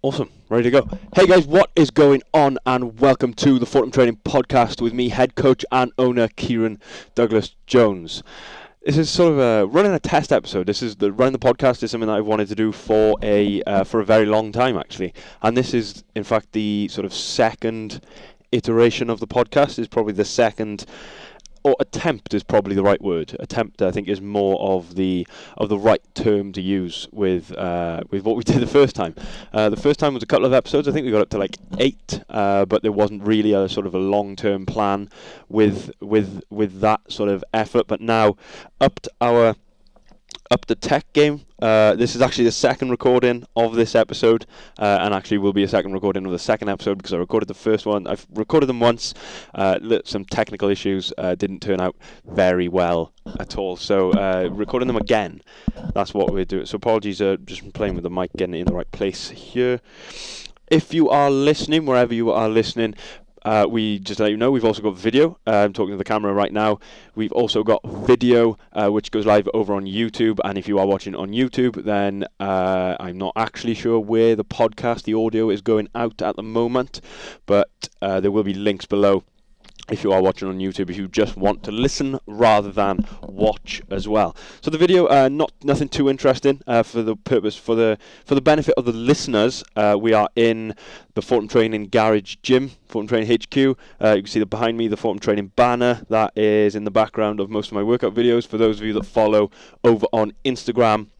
Awesome, ready to go. Hey guys, what is going on? And welcome to the Fortem Training Podcast with me, head coach and owner Kieran Douglas Jones. This is sort of running a test episode. This is running the podcast is something that I've wanted to do for a very long time actually, and this is in fact the sort of second iteration of the podcast. Is probably the second. Or attempt is probably the right word. Attempt, I think, is more of the right term to use with what we did the first time. The first time was a couple of episodes. I think we got up to like 8, but there wasn't really a sort of a long-term plan with that sort of effort. But now, up the tech game. This is actually the second recording of this episode, and actually will be a second recording of the second episode because I recorded the first one. I've recorded them once. Some technical issues didn't turn out very well at all, so recording them again. That's what we're doing. So apologies, just playing with the mic, getting it in the right place here. If you are listening, wherever you are listening, we just let you know we've also got video. I'm talking to the camera right now. We've also got video which goes live over on YouTube, and if you are watching on YouTube, then I'm not actually sure where the podcast, the audio is going out at the moment, but there will be links below if you are watching on YouTube, if you just want to listen rather than watch as well. So the video, nothing too interesting for the benefit of the listeners. We are in the Fortem Training Garage Gym, Fortem Training HQ. You can see behind me the Fortem Training banner that is in the background of most of my workout videos. For those of you that follow over on Instagram,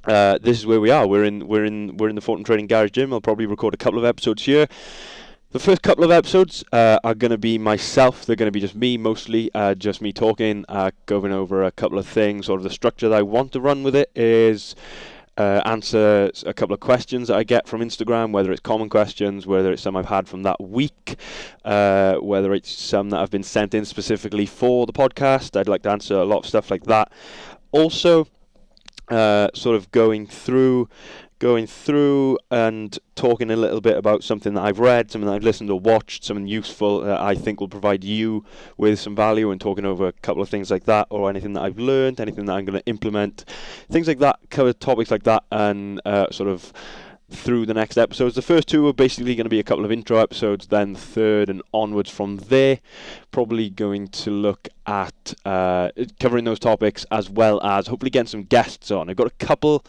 this is where we are. We're in the Fortem Training Garage Gym. I'll probably record a couple of episodes here. The first couple of episodes are going to be myself. They're going to be just me, mostly just me talking, going over a couple of things. Sort of the structure that I want to run with it is answer a couple of questions that I get from Instagram, whether it's common questions, whether it's some I've had from that week, whether it's some that have been sent in specifically for the podcast. I'd like to answer a lot of stuff like that. Also, sort of going through and talking a little bit about something that I've read, something that I've listened or watched, something useful that I think will provide you with some value, and talking over a couple of things like that, or anything that I've learned, anything that I'm going to implement, things like that, cover topics like that, and sort of through the next episodes. The first two are basically going to be a couple of intro episodes, then the third and onwards from there, probably going to look at covering those topics as well as hopefully getting some guests on. I've got a couple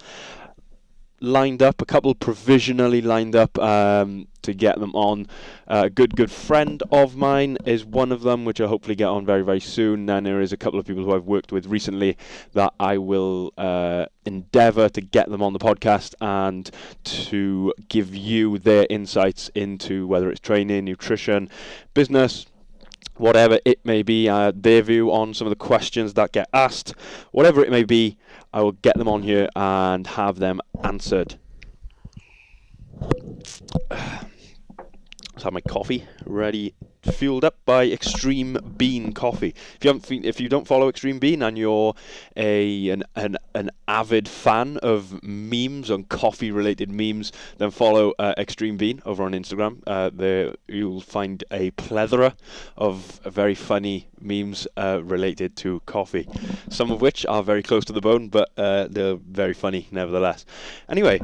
provisionally lined up to get them on. A good friend of mine is one of them, which I'll hopefully get on very, very soon. And there is a couple of people who I've worked with recently that I will endeavour to get them on the podcast and to give you their insights into whether it's training, nutrition, business, whatever it may be, their view on some of the questions that get asked, whatever it may be, I will get them on here and have them answered. Let's have my coffee ready, fueled up by Extreme Bean coffee. If you don't follow Extreme Bean and you're an avid fan of memes and coffee related memes, then follow Extreme Bean over on Instagram. There you'll find a plethora of very funny memes related to coffee, some of which are very close to the bone, but they're very funny nevertheless. Anyway,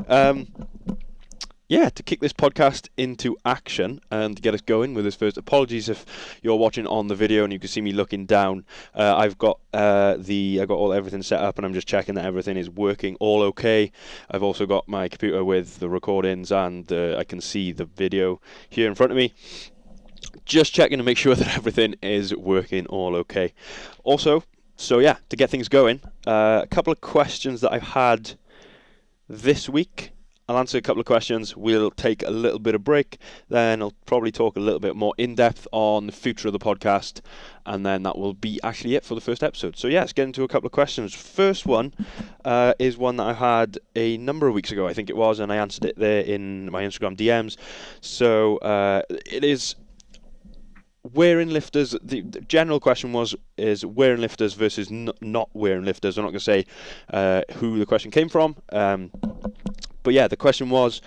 to kick this podcast into action and to get us going with this first. Apologies if you're watching on the video and you can see me looking down. I've got everything set up, and I'm just checking that everything is working all okay. I've also got my computer with the recordings, and I can see the video here in front of me. Just checking to make sure that everything is working all okay. Also, to get things going, a couple of questions that I've had this week. I'll answer a couple of questions. We'll take a little bit of break. Then I'll probably talk a little bit more in depth on the future of the podcast. And then that will be actually it for the first episode. So let's get into a couple of questions. First one is one that I had a number of weeks ago, I think it was, and I answered it there in my Instagram DMs. So it is wearing lifters. The general question is wearing lifters versus not wearing lifters. I'm not going to say who the question came from. But the question was,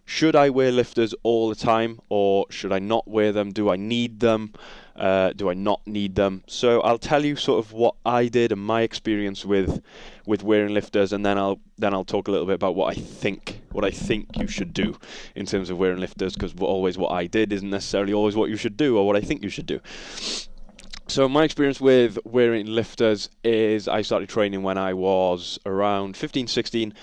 should I wear lifters all the time, or should I not wear them? Do I need them? Do I not need them? So I'll tell you sort of what I did and my experience with wearing lifters, and then I'll talk a little bit about what I think you should do in terms of wearing lifters, because always what I did isn't necessarily always what you should do or what I think you should do. So my experience with wearing lifters is I started training when I was around 15, 16.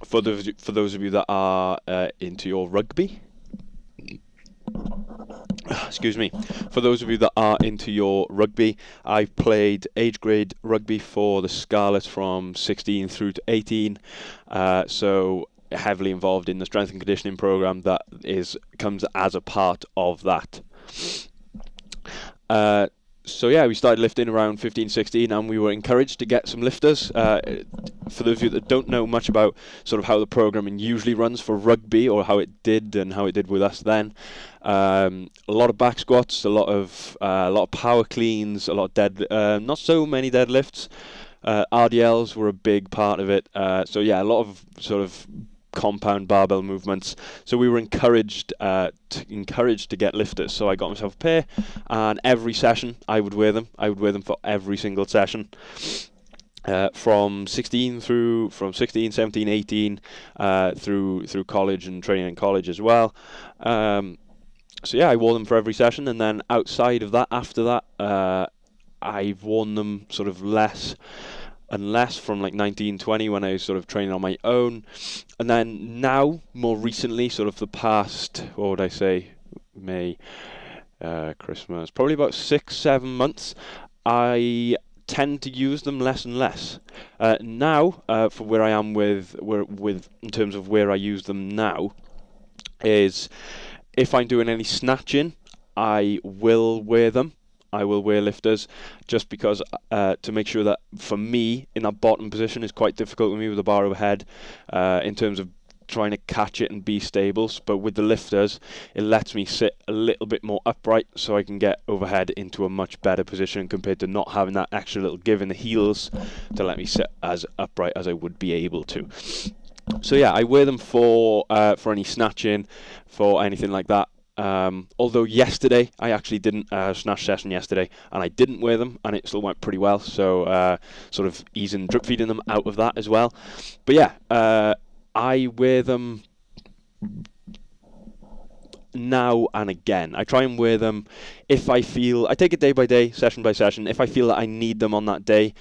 For those of you that are into your rugby, excuse me. For those of you that are into your rugby, I've played age grade rugby for the Scarlets from 16 through to 18. So heavily involved in the strength and conditioning program that comes as a part of that. So yeah, we started lifting around 15, 16, and we were encouraged to get some lifters. For those of you that don't know much about sort of how the programming usually runs for rugby, or how it did with us then, a lot of back squats, a lot of power cleans, a lot of dead, not so many deadlifts. RDLs were a big part of it. So yeah, a lot of sort of compound barbell movements. So we were encouraged to get lifters. So I got myself a pair, and every session I would wear them. I would wear them for every single session. From 16, 17, 18, through college and training in college as well. So yeah, I wore them for every session, and then outside of that, after that, I've worn them sort of less and less from like 19, 20 when I was sort of training on my own. And then now, more recently, sort of the past, what would I say, May, Christmas, probably about 6-7 months, I tend to use them less and less. Now, for where I am with in terms of where I use them now, is if I'm doing any snatching, I will wear them. I will wear lifters, just because to make sure that, for me, in that bottom position is quite difficult with me with the bar overhead, in terms of trying to catch it and be stable. But with the lifters, it lets me sit a little bit more upright, so I can get overhead into a much better position compared to not having that extra little give in the heels to let me sit as upright as I would be able to. So yeah, I wear them for any snatching, for anything like that. Although yesterday, I actually didn't snatch session yesterday, and I didn't wear them, and it still went pretty well. So sort of drip feeding them out of that as well. But yeah, I wear them now and again. I try and wear them if I take it day by day, session by session. If I feel that I need them on that day,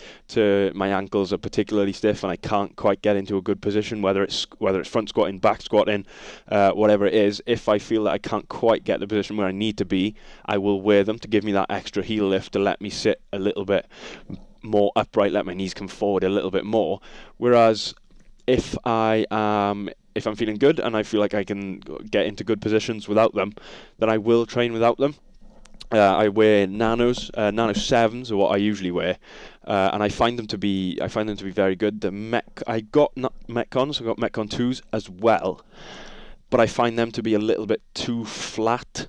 my ankles are particularly stiff and I can't quite get into a good position, whether it's front squatting, back squatting, whatever it is. If I feel that I can't quite get the position where I need to be, I will wear them to give me that extra heel lift, to let me sit a little bit more upright, let my knees come forward a little bit more. Whereas if I'm feeling good and I feel like I can get into good positions without them, then I will train without them. I wear Nano 7s are what I usually wear, and I find them to be very good. I got Metcons, I got Metcon 2s as well, but I find them to be a little bit too flat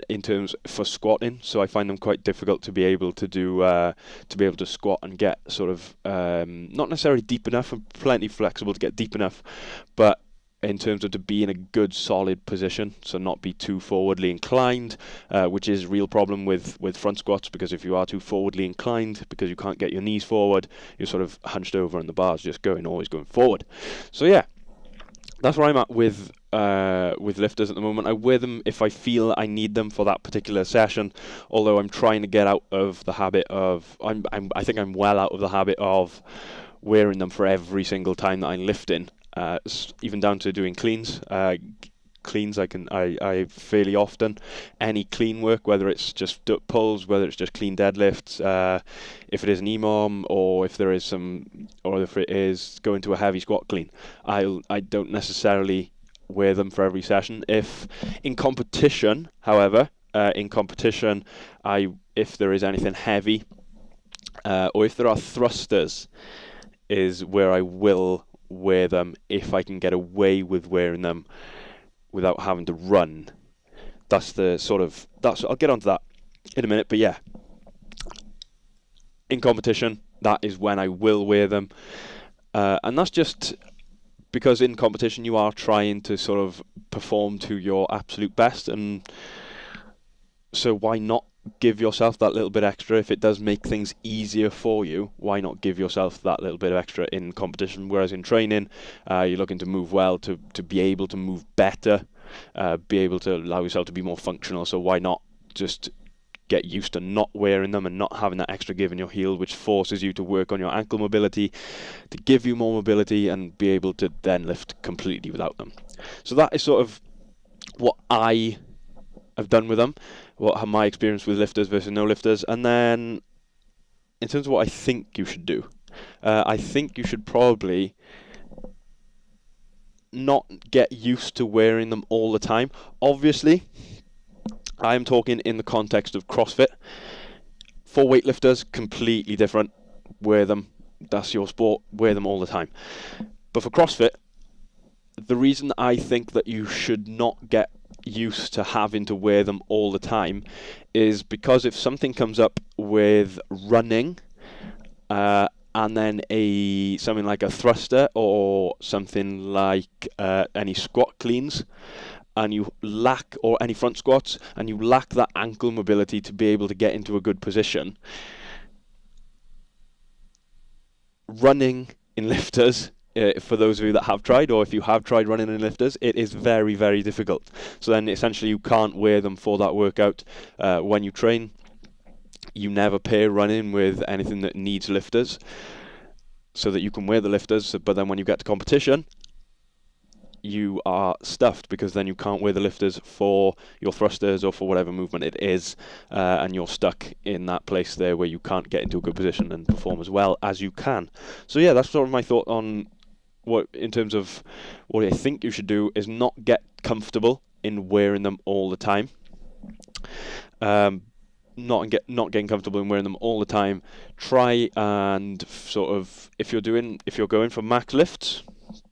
in terms for squatting. So I find them quite difficult to be able to squat and get sort of not necessarily deep enough. I'm plenty flexible to get deep enough, but in terms of to be in a good solid position, so not be too forwardly inclined, which is a real problem with front squats, because if you are too forwardly inclined, because you can't get your knees forward, you're sort of hunched over and the bar's just always going forward. So yeah, that's where I'm at with lifters at the moment. I wear them if I feel I need them for that particular session, although I'm trying to get out of the habit of, I think I'm well out of the habit of wearing them for every single time that I'm lifting. Even down to doing cleans. I fairly often, any clean work, whether it's just pulls, whether it's just clean deadlifts, if it is an EMOM, or if it is going to a heavy squat clean, I don't necessarily wear them for every session. If in competition, however, if there is anything heavy, or if there are thrusters, is where I will wear them if I can get away with wearing them without having to run. I'll get onto that in a minute, but yeah, in competition, that is when I will wear them, and that's just because in competition you are trying to sort of perform to your absolute best, and so why not give yourself that little bit extra? If it does make things easier for you, why not give yourself that little bit of extra in competition? Whereas in training, you're looking to move well, to be able to move better, be able to allow yourself to be more functional. So why not just get used to not wearing them and not having that extra give in your heel, which forces you to work on your ankle mobility, to give you more mobility and be able to then lift completely without them. So that is sort of what I have done with them, what my experience with lifters versus no lifters. And then in terms of what I think you should do, I think you should probably not get used to wearing them all the time. Obviously, I'm talking in the context of CrossFit. For weightlifters, completely different. Wear them. That's your sport. Wear them all the time. But for CrossFit, the reason I think that you should not get used to having to wear them all the time is because if something comes up with running, and then something like a thruster or something like any squat cleans, and you lack, or any front squats, and you lack that ankle mobility to be able to get into a good position, running in lifters, for those of you that have tried, or if you have tried running in lifters, it is very, very difficult. So then essentially you can't wear them for that workout. When you train, you never pair running with anything that needs lifters so that you can wear the lifters, but then when you get to competition, you are stuffed, because then you can't wear the lifters for your thrusters or for whatever movement it is, and you're stuck in that place there where you can't get into a good position and perform as well as you can. So yeah, that's sort of my thought on what, in terms of what I think you should do, is not get comfortable in wearing them all the time. Not getting comfortable in wearing them all the time. Try and sort of, if you're going for max lifts,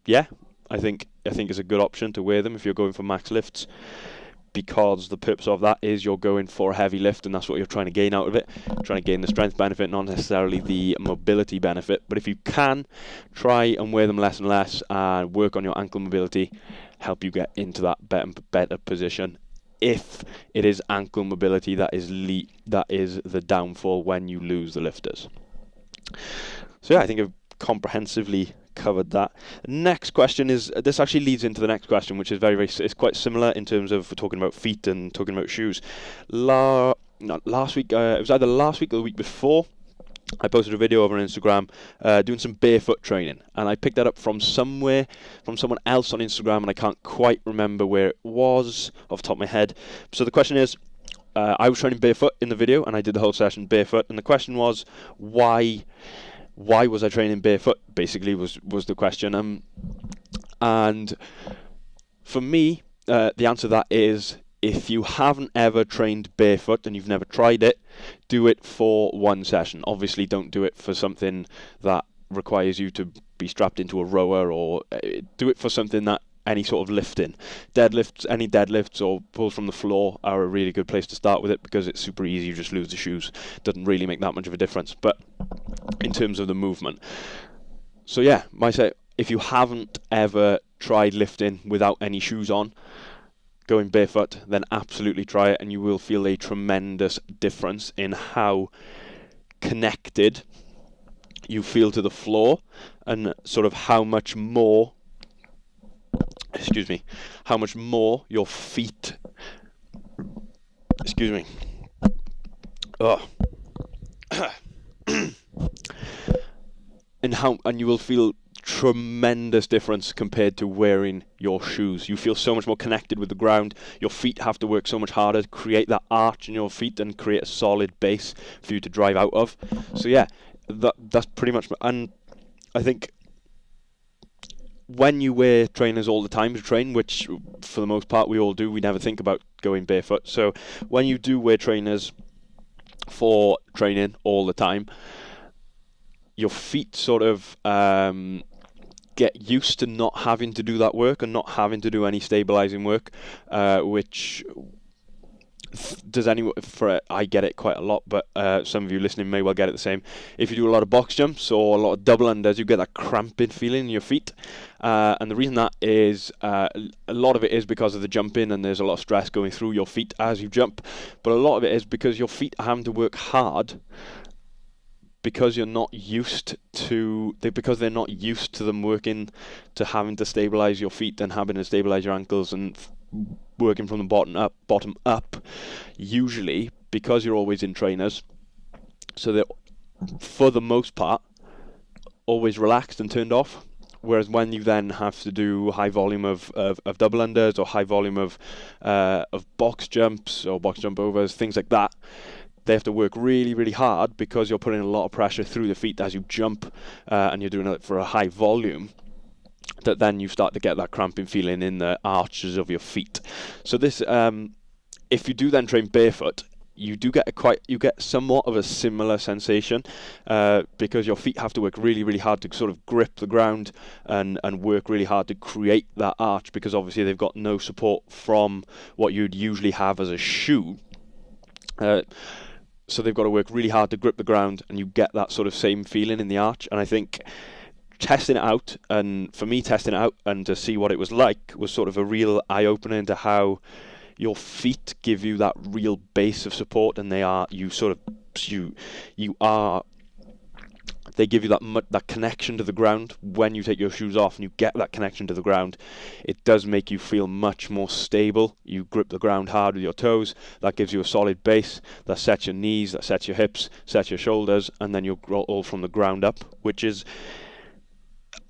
yeah, I think it's a good option to wear them if you're going for max lifts, because the purpose of that is you're going for a heavy lift, and that's what you're trying to gain out of it. Trying to gain the strength benefit, not necessarily the mobility benefit. But if you can, try and wear them less and less, and work on your ankle mobility, help you get into that better position. If it is ankle mobility that is the downfall when you lose the lifters. So yeah, I think I've comprehensively covered that. Next question is, this actually leads into the next question, which is it's quite similar in terms of talking about feet and talking about shoes. Not last week, it was either last week or the week before, I posted a video over on Instagram doing some barefoot training, and I picked that up from someone else on Instagram, and I can't quite remember where it was off the top of my head. So the question is, I was training barefoot in the video, and I did the whole session barefoot, and the question was, why was I training barefoot, basically was the question. And for me, the answer to that is, if you haven't ever trained barefoot and you've never tried it, do it for one session. Obviously, don't do it for something that requires you to be strapped into a rower, or do it for something that any sort of lifting. Any deadlifts or pulls from the floor are a really good place to start with it, because it's super easy. You just lose the shoes. Doesn't really make that much of a difference. But in terms of the movement, so yeah, say if you haven't ever tried lifting without any shoes on, going barefoot, then absolutely try it, and you will feel a tremendous difference in how connected you feel to the floor, and sort of how much more your feet, and you will feel tremendous difference compared to wearing your shoes. You feel so much more connected with the ground. Your feet have to work so much harder to create that arch in your feet and create a solid base for you to drive out of. So yeah, that's pretty much. And I think when you wear trainers all the time to train, which for the most part we all do, we never think about going barefoot. So when you do wear trainers for training all the time, your feet sort of get used to not having to do that work and not having to do any stabilizing work, which I get it quite a lot, but some of you listening may well get it the same. If you do a lot of box jumps or a lot of double unders, you get that cramping feeling in your feet. And the reason that is, a lot of it is because of the jumping, and there's a lot of stress going through your feet as you jump. But a lot of it is because your feet are having to work hard because they're not used to them working, to having to stabilize your feet and having to stabilize your ankles and working from the bottom up, usually because you're always in trainers, so they're, for the most part, always relaxed and turned off. Whereas when you then have to do high volume of double unders or high volume of box jumps or box jump overs, things like that, they have to work really, really hard because you're putting a lot of pressure through the feet as you jump, and you're doing it for a high volume, that then you start to get that cramping feeling in the arches of your feet. So this, if you do then train barefoot, you get somewhat of a similar sensation, because your feet have to work really, really hard to sort of grip the ground and work really hard to create that arch, because obviously they've got no support from what you'd usually have as a shoe. So they've got to work really hard to grip the ground, and you get that sort of same feeling in the arch. And I think testing it out, and for me testing it out and to see what it was like, was sort of a real eye-opener into how your feet give you that real base of support, and they give you that connection to the ground. When you take your shoes off and you get that connection to the ground, it does make you feel much more stable. You grip the ground hard with your toes. That gives you a solid base. That sets your knees, that sets your hips, sets your shoulders, and then you'll grow all from the ground up, which is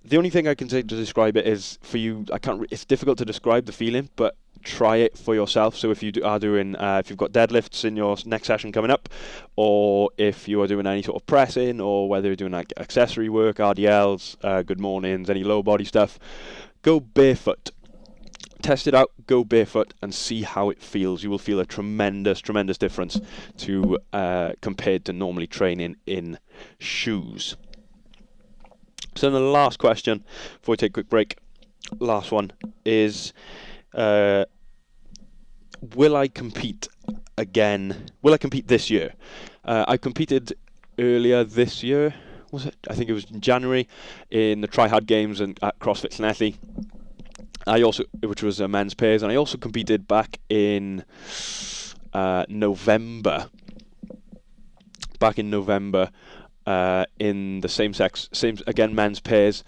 the only thing I can say to describe it is, for you, it's difficult to describe the feeling, but try it for yourself. So if you if you've got deadlifts in your next session coming up, or if you are doing any sort of pressing, or whether you're doing like accessory work, RDLs, good mornings, any lower body stuff, go barefoot. Test it out, go barefoot, and see how it feels. You will feel a tremendous, tremendous difference compared to normally training in shoes. So the last question, before we take a quick break, last one is, will I compete again? Will I compete this year? I competed earlier this year, was it? I think it was in January, in the Try Hard Games and at CrossFit Llanelli. Which was men's pairs, and I also competed back in November. In the same again men's pairs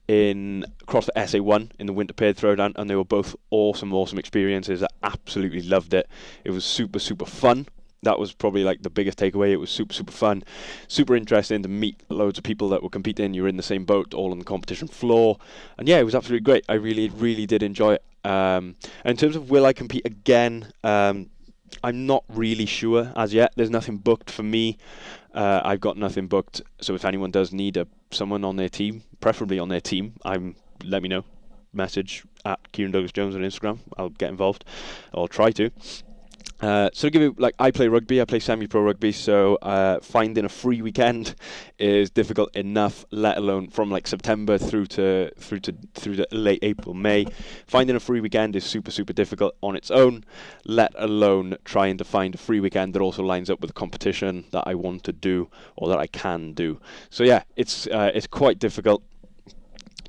in CrossFit SA1 in the winter paid throwdown, and they were both awesome experiences. I absolutely loved it. It was super, super fun. That was probably like the biggest takeaway. It was super, super fun, super interesting to meet loads of people that were competing. You were in the same boat, all on the competition floor, and yeah, it was absolutely great. I really, really did enjoy it. And in terms of will I compete again, I'm not really sure as yet. There's nothing booked for me. I've got nothing booked. So if anyone does need someone on their team, preferably on their team, let me know. Message at Kieran Douglas Jones on Instagram. I'll get involved. I'll try to. So to give you, I play rugby, I play semi-pro rugby, so finding a free weekend is difficult enough, let alone from September through to late April, May. Finding a free weekend is super, super difficult on its own, let alone trying to find a free weekend that also lines up with a competition that I want to do or that I can do. So yeah, it's quite difficult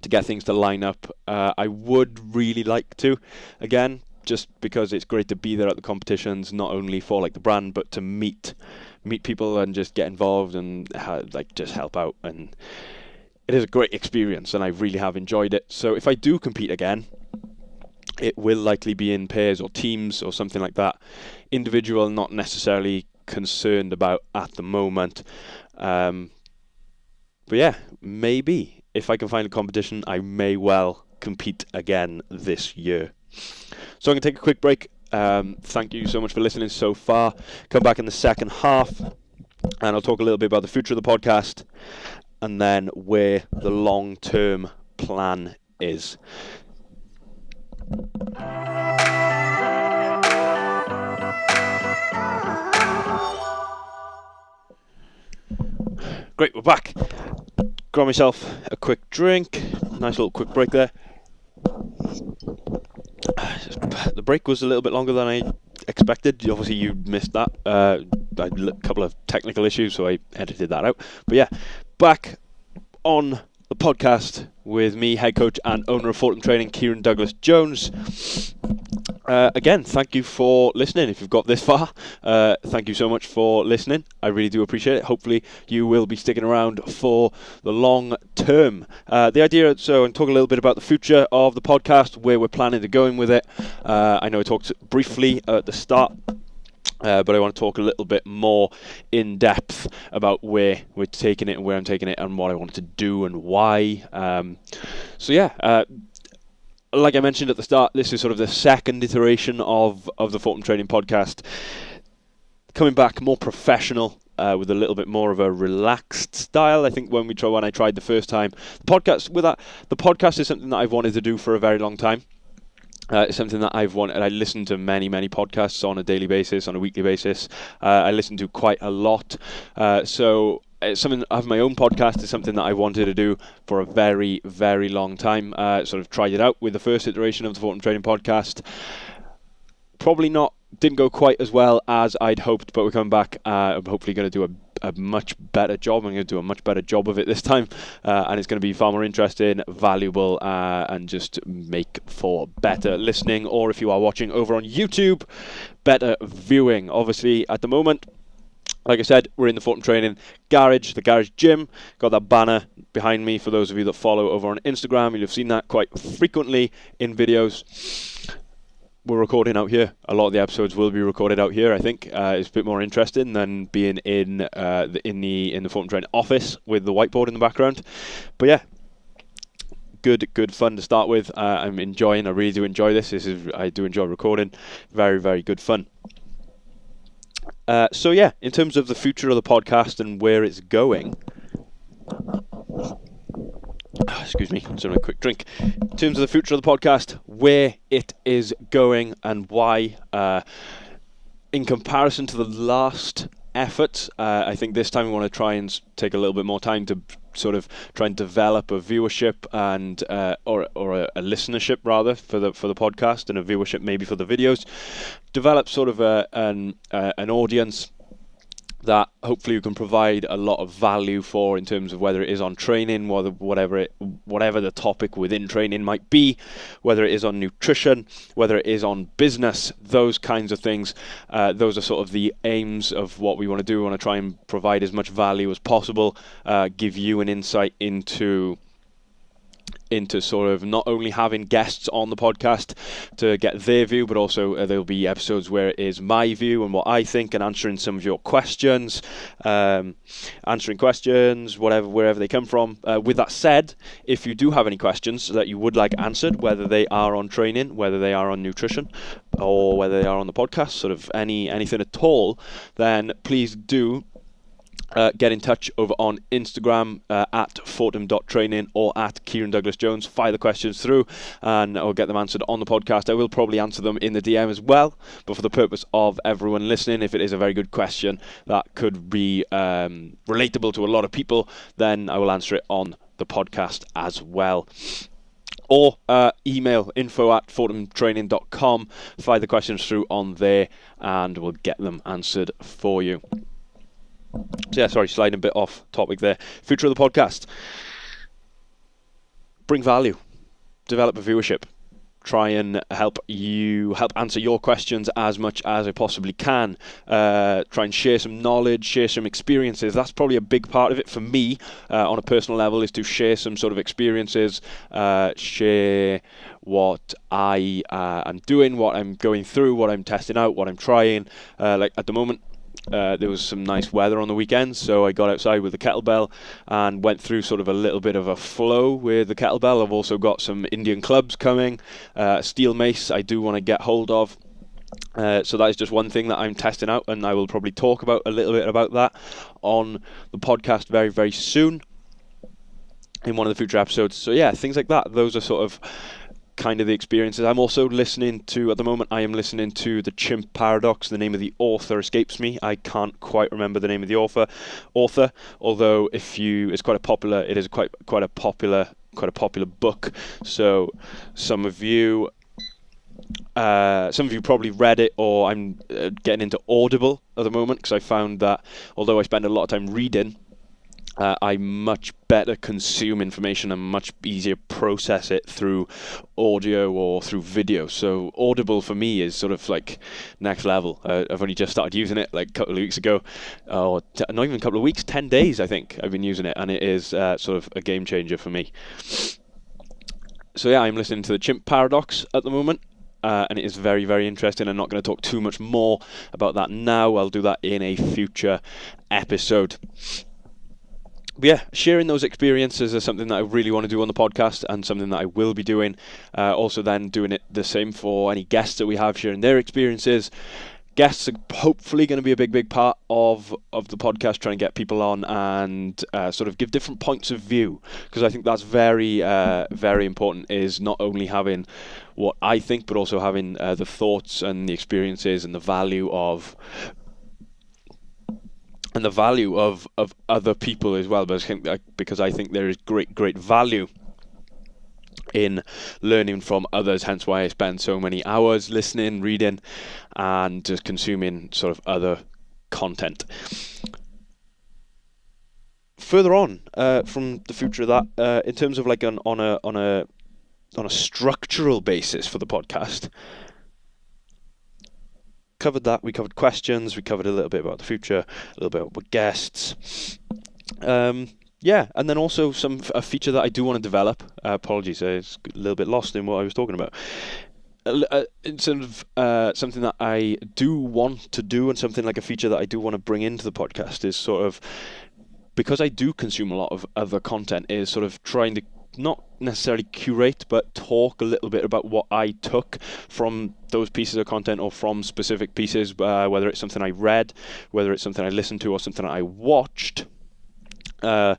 to get things to line up. I would really like to, again, just because it's great to be there at the competitions, not only for the brand, but to meet people and just get involved and just help out. And it is a great experience, and I really have enjoyed it. So if I do compete again, it will likely be in pairs or teams or something like that. Individual, not necessarily concerned about at the moment. But yeah, maybe if I can find a competition, I may well compete again this year. So I'm going to take a quick break. Thank you so much for listening so far. Come back in the second half, and I'll talk a little bit about the future of the podcast, and then where the long-term plan is. Great, we're back. Grab myself a quick drink. Nice little quick break there. The break was a little bit longer than I expected. Obviously, you missed that. I had a couple of technical issues, so I edited that out. But yeah, back on the podcast with me, head coach and owner of Fortem Training, Kieran Douglas Jones. Again, thank you for listening. If you've got this far, thank you so much for listening. I really do appreciate it. Hopefully you will be sticking around for the long term. The idea, so I'm talking a little bit about the future of the podcast, where we're planning to go in with it. I know I talked briefly at the start, but I want to talk a little bit more in depth about where we're taking it and where I'm taking it and what I want to do and why. Like I mentioned at the start, this is sort of the second iteration of the Fortem Training Podcast. Coming back more professional, with a little bit more of a relaxed style. I think when I tried the first time, the podcast is something that I've wanted to do for a very long time. It's something that I've wanted. I listen to many podcasts on a daily basis, on a weekly basis. I listen to quite a lot. So it's something. I have my own podcast. Is something that I wanted to do for a very, very long time. Sort of tried it out with the first iteration of the Fortem Training Podcast. Didn't go quite as well as I'd hoped, but we're coming back. I'm hopefully going to do a much better job. I'm going to do a much better job of it this time, and it's going to be far more interesting, valuable, and just make for better listening, or if you are watching over on YouTube, better viewing. Obviously, at the moment, like I said, we're in the Fortem Training garage, the garage gym. Got that banner behind me. For those of you that follow over on Instagram, you'll have seen that quite frequently in videos. We're recording out here. A lot of the episodes will be recorded out here. I think it's a bit more interesting than being in the Fortem Training office with the whiteboard in the background. But yeah, good fun to start with. I'm enjoying. I really do enjoy this. I do enjoy recording. Very, very good fun. So yeah, in terms of the future of the podcast and where it's going. Excuse me, just having a quick drink. In terms of the future of the podcast, where it is going and why, in comparison to the last effort, I think this time we want to try and take a little bit more time to sort of try and develop a viewership and or a listenership rather for the podcast, and a viewership maybe for the videos. Develop sort of an audience that hopefully you can provide a lot of value for, in terms of whether it is on training, whatever the topic within training might be, whether it is on nutrition, whether it is on business, those kinds of things. Those are sort of the aims of what we want to do. We want to try and provide as much value as possible, give you an insight into sort of not only having guests on the podcast to get their view, but also there'll be episodes where it is my view and what I think, and answering some of your questions, wherever they come from. With that said, if you do have any questions that you would like answered, whether they are on training, whether they are on nutrition, or whether they are on the podcast, sort of anything at all, then please do get in touch over on Instagram at fortem.training or at Kieran Douglas Jones. Fire the questions through and I'll get them answered on the podcast. I will probably answer them in the DM as well, but for the purpose of everyone listening, if it is a very good question that could be relatable to a lot of people, then I will answer it on the podcast as well. Or email info@fortemtraining.com. Fire the questions through on there and we'll get them answered for you. So yeah, sorry, sliding a bit off topic there. Future of the podcast. Bring value. Develop a viewership. Try and help answer your questions as much as I possibly can. Try and share some knowledge, share some experiences. That's probably a big part of it for me on a personal level, is to share some sort of experiences, share what I am doing, what I'm going through, what I'm testing out, what I'm trying. Like at the moment, there was some nice weather on the weekend, so I got outside with the kettlebell and went through sort of a little bit of a flow with the kettlebell. I've also got some Indian clubs coming, steel mace I do want to get hold of. So that is just one thing that I'm testing out, and I will probably talk about a little bit about that on the podcast very, very soon in one of the future episodes. So yeah, things like that. Those are sort of kind of the experiences. I'm also listening to, at the moment, I am listening to The Chimp Paradox. The name of the author escapes me. I can't quite remember the name of the author. Although it's quite a popular, it is quite a popular book. So some of you Some of you probably read it, or I'm getting into Audible at the moment, because I found that although I spend a lot of time reading, I much better consume information and much easier process it through audio or through video. So Audible for me is sort of like next level. I've only just started using it like a couple of weeks ago, or not even a couple of weeks, 10 days I think I've been using it, and it is sort of a game changer for me. So yeah, I'm listening to the Chimp Paradox at the moment. And it is very, very interesting. I'm not going to talk too much more about that now. I'll do that in a future episode. But yeah, sharing those experiences is something that I really want to do on the podcast, and something that I will be doing. Also then doing it the same for any guests that we have, sharing their experiences. Guests are hopefully going to be a big part of the podcast, trying to get people on and sort of give different points of view, because I think that's very, very important, is not only having what I think, but also having the thoughts and the experiences and the value of other people as well. Because I think there is great value in learning from others, hence why I spend so many hours listening, reading, and just consuming sort of other content. Further on from the future of that, in terms of like on a structural basis for the podcast, covered that. We covered questions, we covered a little bit about the future, a little bit about guests. Yeah, and then also a feature that I do want to develop. Apologies, I was a little bit lost in what I was talking about. It's sort of something that I do want to do, and something like a feature that I do want to bring into the podcast is sort of, because I do consume a lot of other content, is sort of trying to not necessarily curate, but talk a little bit about what I took from those pieces of content, or from specific pieces, whether it's something I read, whether it's something I listened to, or something I watched. I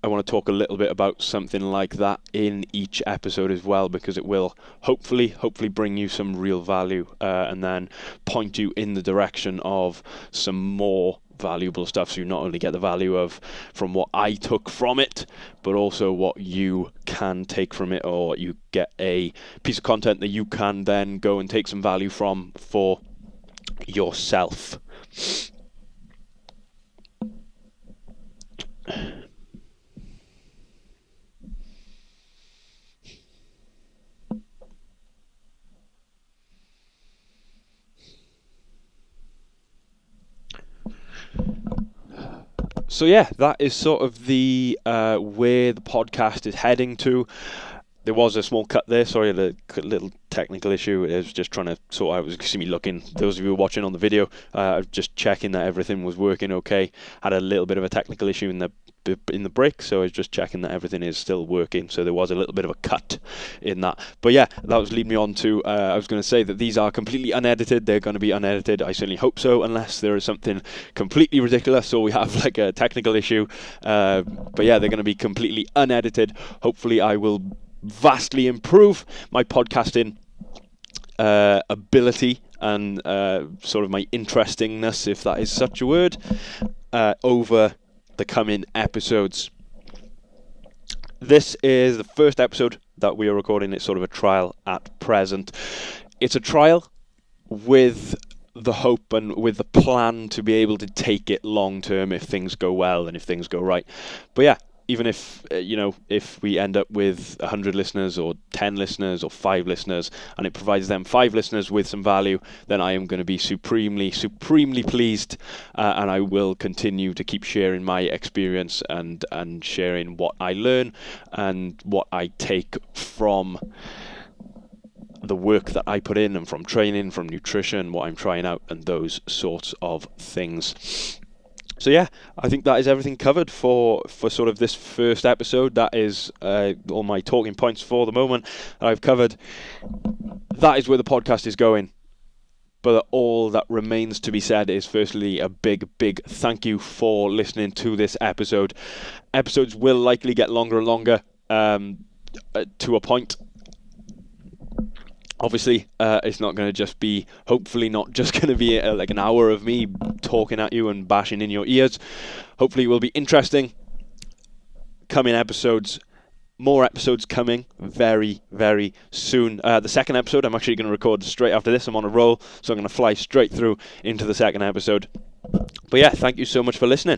want to talk a little bit about something like that in each episode as well, because it will hopefully bring you some real value, and then point you in the direction of some more valuable stuff, so you not only get the value from what I took from it, but also what you can take from it, or you get a piece of content that you can then go and take some value from for yourself. So yeah, that is sort of the where the podcast is heading to. There was a small cut there, sorry, a little technical issue. I was just trying to sort out, see me looking, those of you watching on the video, just checking that everything was working okay. Had a little bit of a technical issue in the break, so I was just checking that everything is still working. So there was a little bit of a cut in that. But yeah, that was leading me on to, I was going to say that these are completely unedited. They're going to be unedited. I certainly hope so, unless there is something completely ridiculous or we have like a technical issue. But yeah, they're going to be completely unedited. Hopefully I will vastly improve my podcasting ability and sort of my interestingness, if that is such a word, over the coming episodes. This is the first episode that we are recording. It's sort of a trial at present. It's a trial with the hope and with the plan to be able to take it long term if things go well and if things go right. But yeah, even if, if we end up with 100 listeners or 10 listeners or 5 listeners, and it provides them 5 listeners with some value, then I am going to be supremely pleased, and I will continue to keep sharing my experience and sharing what I learn and what I take from the work that I put in, and from training, from nutrition, what I'm trying out, and those sorts of things. So yeah, I think that is everything covered for sort of this first episode. That is all my talking points for the moment that I've covered. That is where the podcast is going. But all that remains to be said is, firstly, a big thank you for listening to this episode. Episodes will likely get longer and longer to a point. Obviously, it's not going to just be, hopefully not just going to be like an hour of me talking at you and bashing in your ears. Hopefully it will be interesting. Coming episodes, more episodes coming very, very soon. The second episode I'm actually going to record straight after this. I'm on a roll, so I'm going to fly straight through into the second episode. But yeah, thank you so much for listening.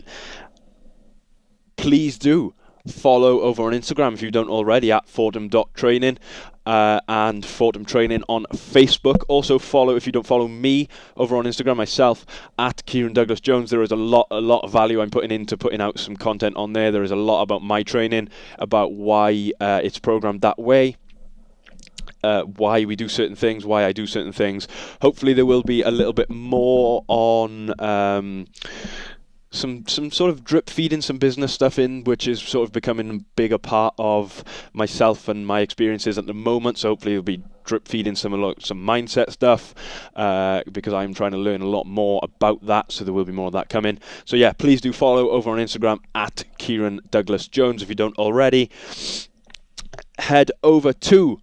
Please do follow over on Instagram if you don't already at fortem.training and Fortem Training on Facebook. Also follow, if you don't follow me over on Instagram myself, at Kieran Douglas Jones. There is a lot of value I'm putting into putting out some content on there. There is a lot about my training, about why it's programmed that way, why we do certain things, why I do certain things. Hopefully there will be a little bit more on some sort of drip feeding some business stuff in, which is sort of becoming a bigger part of myself and my experiences at the moment. So hopefully it'll be drip feeding some mindset stuff, because I'm trying to learn a lot more about that, so there will be more of that coming. So yeah, please do follow over on Instagram at Kieran Douglas Jones if you don't already. Head over to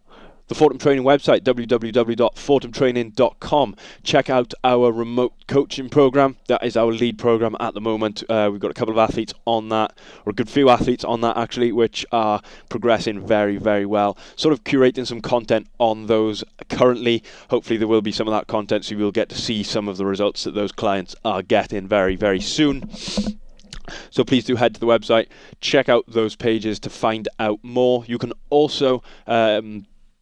the Fortem Training website, www.fortemtraining.com. Check out our remote coaching program. That is our lead program at the moment. We've got a couple of athletes on that, or a good few athletes on that actually, which are progressing very, very well. Sort of curating some content on those currently. Hopefully there will be some of that content, so you will get to see some of the results that those clients are getting very, very soon. So please do head to the website, check out those pages to find out more. You can also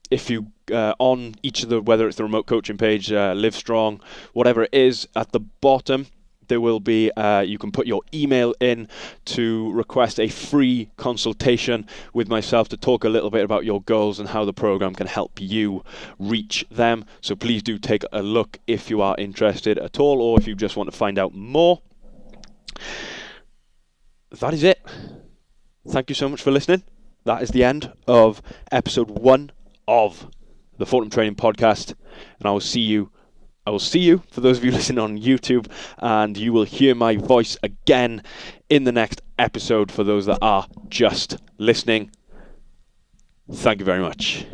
if you on each of the, whether it's the remote coaching page, Live Strong, whatever it is, at the bottom there will be, you can put your email in to request a free consultation with myself to talk a little bit about your goals and how the program can help you reach them. So please do take a look if you are interested at all, or if you just want to find out more. That is it. Thank you so much for listening. That is the end of episode 1 of the Fortem Training Podcast, and I will see you for those of you listening on YouTube, and you will hear my voice again in the next episode for those that are just listening. Thank you very much.